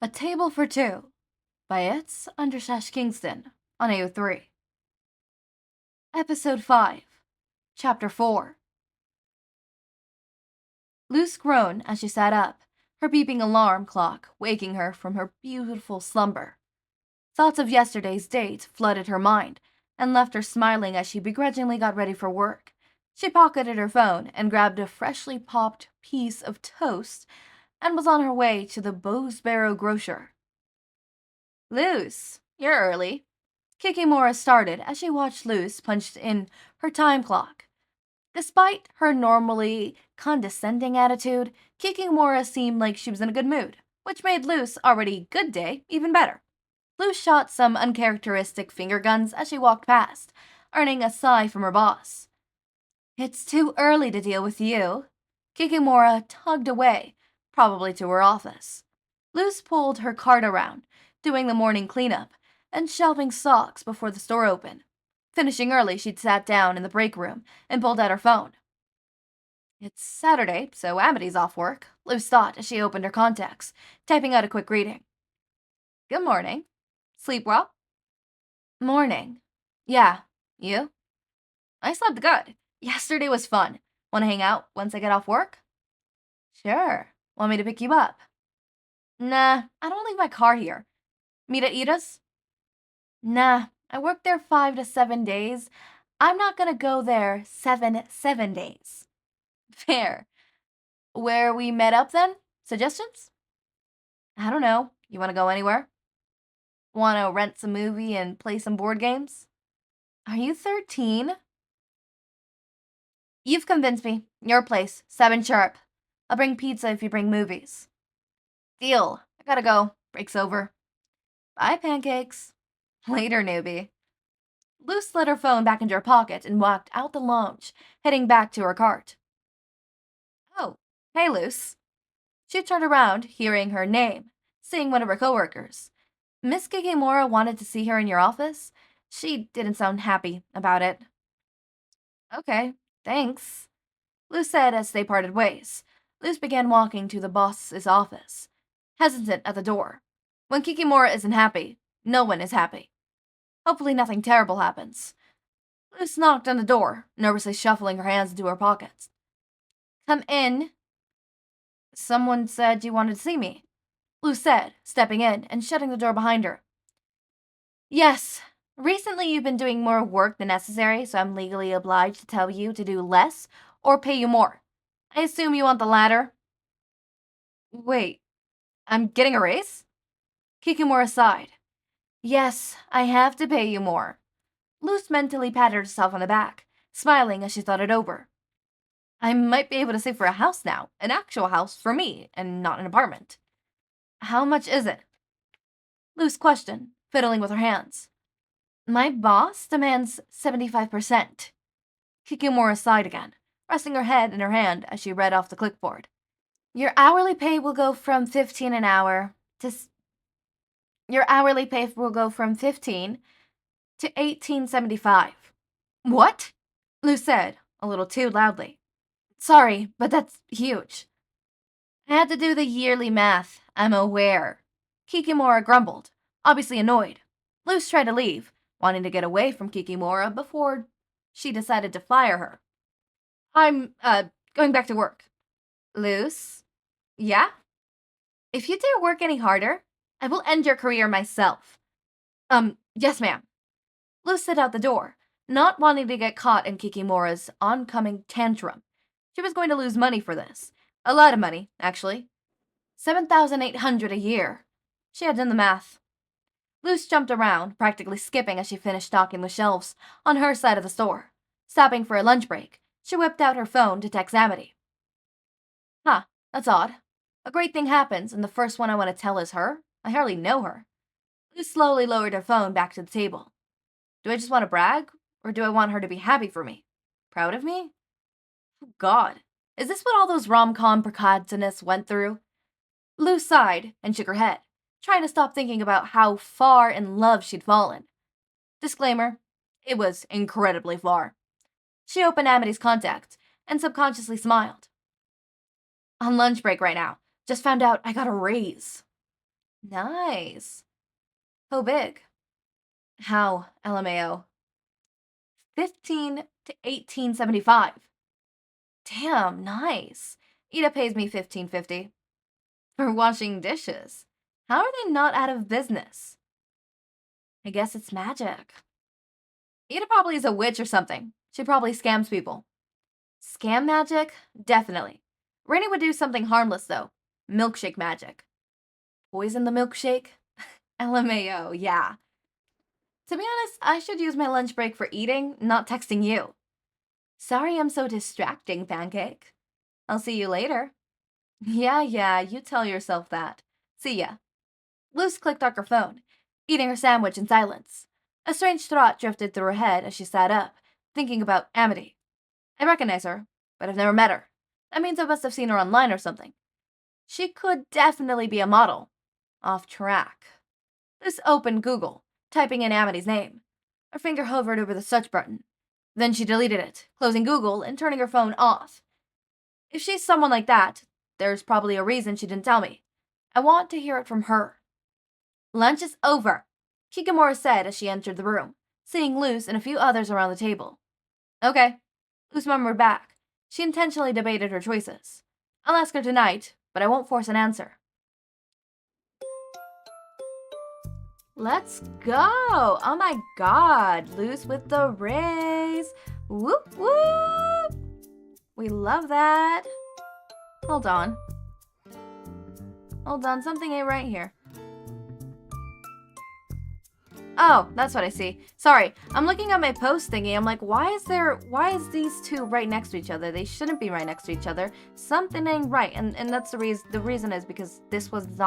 A Table for Two by its_Kingston on AO3. Episode 5, Chapter 4. Luz groaned as she sat up, her beeping alarm clock waking her from her beautiful slumber. Thoughts of yesterday's date flooded her mind and left her smiling as she begrudgingly got ready for work. She pocketed her phone and grabbed a freshly popped piece of toast and was on her way to the Bowsbarrow grocer. Luz, you're early. Kikimora started as she watched Luz punch in her time clock. Despite her normally condescending attitude, Kikimora seemed like she was in a good mood, which made Luz already good day even better. Luz shot some uncharacteristic finger guns as she walked past, earning a sigh from her boss. It's too early to deal with you. Kikimora tugged away, probably to her office. Luz pulled her cart around, doing the morning cleanup, and shelving socks before the store opened. Finishing early, she'd sat down in the break room and pulled out her phone. It's Saturday, so Amity's off work, Luz thought as she opened her contacts, typing out a quick greeting. Good morning. Sleep well? Morning. Yeah, you? I slept good. Yesterday was fun. Want to hang out once I get off work? Sure. Want me to pick you up? Nah, I don't leave my car here. Meet at Ida's? Nah, I work there 5 to 7 days. I'm not gonna go there 7 days. Fair. Where we met up then? Suggestions? I don't know. You wanna go anywhere? Wanna rent some movie and play some board games? Are you 13? You've convinced me. Your place, 7 sharp. I'll bring pizza if you bring movies. Deal. I gotta go. Break's over. Bye, pancakes. Later, newbie. Luz slid her phone back into her pocket and walked out the lounge, heading back to her cart. Oh, hey, Luz. She turned around, hearing her name, seeing one of her coworkers. Miss Kikimora wanted to see her in your office. She didn't sound happy about it. Okay, thanks, Luz said as they parted ways. Luz began walking to the boss's office, hesitant at the door. When Kikimora isn't happy, no one is happy. Hopefully nothing terrible happens. Luz knocked on the door, nervously shuffling her hands into her pockets. Come in. Someone said you wanted to see me, Luz said, stepping in and shutting the door behind her. Yes, recently you've been doing more work than necessary, so I'm legally obliged to tell you to do less or pay you more. I assume you want the latter? Wait, I'm getting a raise? Kikimora sighed. Yes, I have to pay you more. Luz mentally patted herself on the back, smiling as she thought it over. I might be able to save for a house now, an actual house for me, and not an apartment. How much is it? Luz questioned, fiddling with her hands. My boss demands 75%. Kikimora sighed again, resting her head in her hand as she read off the clipboard. Your hourly pay will go from 15 an hour to Your hourly pay will go from 15 to 18.75. What? Luz said, a little too loudly. Sorry, but that's huge. I had to do the yearly math, I'm aware. Kikimora grumbled, obviously annoyed. Luz tried to leave, wanting to get away from Kikimora before she decided to fire her. I'm, going back to work. Luz? Yeah? If you dare work any harder, I will end your career myself. Yes, ma'am. Luz slid out the door, not wanting to get caught in Kikimora's oncoming tantrum. She was going to lose money for this. A lot of money, actually. 7,800 a year. She had done the math. Luz jumped around, practically skipping as she finished stocking the shelves on her side of the store. Stopping for a lunch break, she whipped out her phone to text Amity. Huh, that's odd. A great thing happens, and the first one I want to tell is her? I hardly know her. Luz slowly lowered her phone back to the table. Do I just want to brag, or do I want her to be happy for me? Proud of me? Oh, God, is this what all those rom-com protagonists went through? Luz sighed and shook her head, trying to stop thinking about how far in love she'd fallen. Disclaimer, it was incredibly far. She opened Amity's contact and subconsciously smiled. On lunch break right now. Just found out I got a raise. Nice. How big? How, LMAO? 15 to 1875. Damn, nice. Ida pays me $15.50 for washing dishes. How are they not out of business? I guess it's magic. Ida probably is a witch or something. She probably scams people. Scam magic? Definitely. Rainy would do something harmless, though. Milkshake magic. Poison the milkshake? LMAO, yeah. To be honest, I should use my lunch break for eating, not texting you. Sorry I'm so distracting, Pancake. I'll see you later. Yeah, you tell yourself that. See ya. Luz clicked on her phone, eating her sandwich in silence. A strange thought drifted through her head as she sat up, thinking about Amity. I recognize her, but I've never met her. That means I must have seen her online or something. She could definitely be a model. Off track. Luz opened Google, typing in Amity's name. Her finger hovered over the search button. Then she deleted it, closing Google and turning her phone off. If she's someone like that, there's probably a reason she didn't tell me. I want to hear it from her. Lunch is over, Kikimora said as she entered the room, seeing Luz and a few others around the table. Okay, Luz murmured back. She intentionally debated her choices. I'll ask her tonight, but I won't force an answer. Let's go! Oh my god, Luz with the raise! Whoop whoop! We love that. Hold on, something ain't right here. Oh, that's what I see. Sorry, I'm looking at my post thingy. I'm like, why is these two right next to each other? They shouldn't be right next to each other. Something ain't right, and that's the reason. The reason is because this is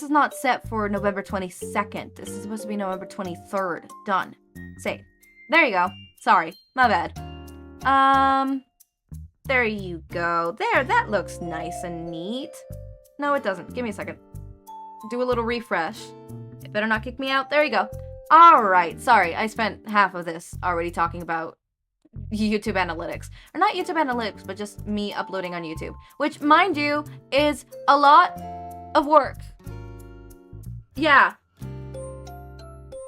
not set for November 22nd. This is supposed to be November 23rd. Done. Save. There you go. Sorry, my bad. There you go. There, that looks nice and neat. No, it doesn't. Give me a second. Do a little refresh. It better not kick me out. There you go. Alright, sorry. I spent half of this already talking about YouTube analytics. Or not YouTube analytics, but just me uploading on YouTube. Which, mind you, is a lot of work. Yeah.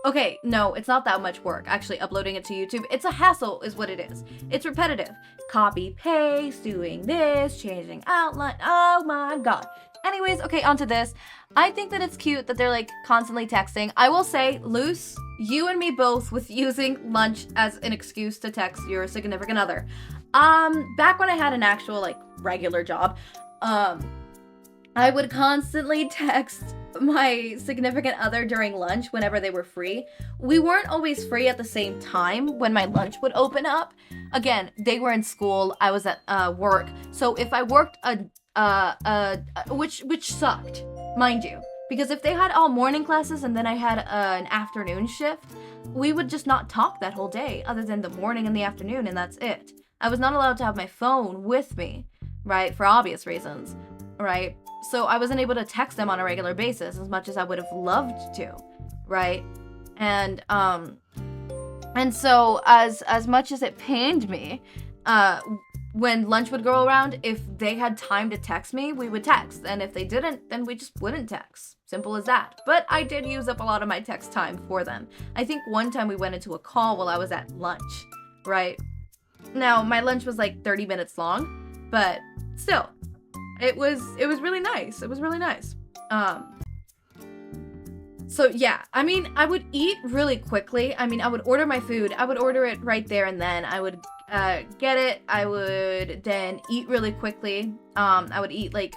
Okay, no, it's not that much work, actually, uploading it to YouTube. It's a hassle, is what it is. It's repetitive. Copy, paste, doing this, changing outline. Oh my god. Anyways, okay, onto this. I think that it's cute that they're, like, constantly texting. I will say, Luz, you and me both with using lunch as an excuse to text your significant other. Back when I had an actual, like, regular job, I would constantly text my significant other during lunch whenever they were free. We weren't always free at the same time when my lunch would open up. Again, they were in school, I was at work. So if I worked which sucked, mind you, because if they had all morning classes and then I had an afternoon shift, we would just not talk that whole day other than the morning and the afternoon, and that's it. I was not allowed to have my phone with me, right, for obvious reasons, right? So I wasn't able to text them on a regular basis as much as I would have loved to, right? And so as much as it pained me, when lunch would go around, if they had time to text me, we would text. And if they didn't, then we just wouldn't text. Simple as that. But I did use up a lot of my text time for them. I think one time we went into a call while I was at lunch, right? Now, my lunch was like 30 minutes long, but still, it was really nice. It was really nice. So yeah, I mean, I would eat really quickly. I mean, I would order my food. I would order it right there and then. I would get it. I would then eat really quickly. I would eat like,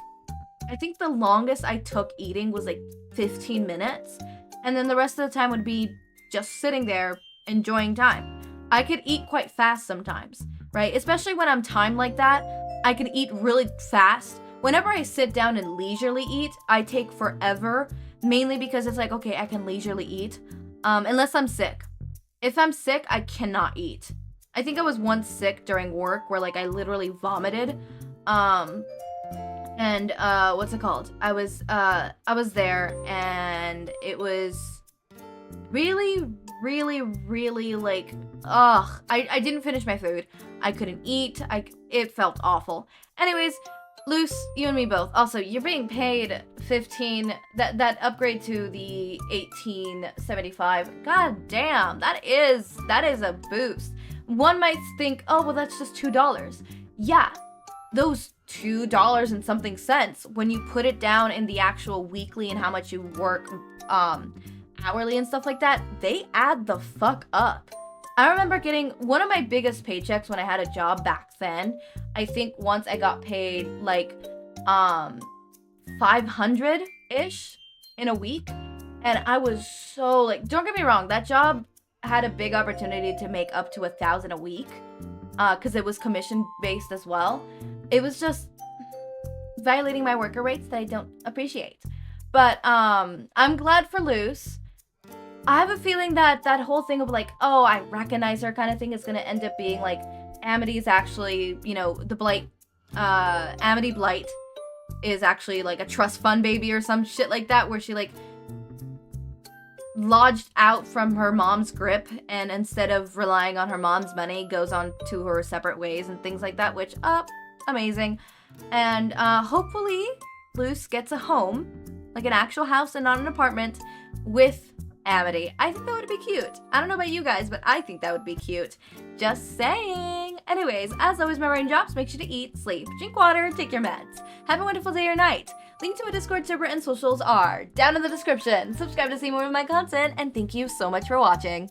I think the longest I took eating was like 15 minutes. And then the rest of the time would be just sitting there enjoying time. I could eat quite fast sometimes, right? Especially when I'm timed like that, I could eat really fast. Whenever I sit down and leisurely eat, I take forever, mainly because it's like, okay, I can leisurely eat, unless I'm sick. If I'm sick, I cannot eat. I think I was once sick during work where like I literally vomited, and what's it called? I was there and it was really like, ugh, I didn't finish my food. I couldn't eat. It felt awful. Anyways, Luz, you and me both. Also, you're being paid 15, that upgrade to the 1875. God damn, that is a boost. One might think, oh, well, that's just $2. Yeah, those $2 and something cents, when you put it down in the actual weekly and how much you work hourly and stuff like that, they add the fuck up. I remember getting one of my biggest paychecks when I had a job back then. I think once I got paid like 500-ish in a week, and I was so like, don't get me wrong, that job had a big opportunity to make up to 1,000 a week because it was commission based as well. It was just violating my worker rates that I don't appreciate. But I'm glad for Luz. I have a feeling that that whole thing of like, oh, I recognize her kind of thing is going to end up being like, Amity's actually, you know, the Blight, Amity Blight is actually like a trust fund baby or some shit like that, where she like lodged out from her mom's grip, and instead of relying on her mom's money, goes on to her separate ways and things like that, which, amazing. And hopefully Luz gets a home, like an actual house and not an apartment, with Amity. I think that would be cute. I don't know about you guys, but I think that would be cute. Just saying. Anyways, as always, my raindrops, make sure to eat, sleep, drink water, take your meds. Have a wonderful day or night. Link to my Discord server and socials are down in the description. Subscribe to see more of my content, and thank you so much for watching.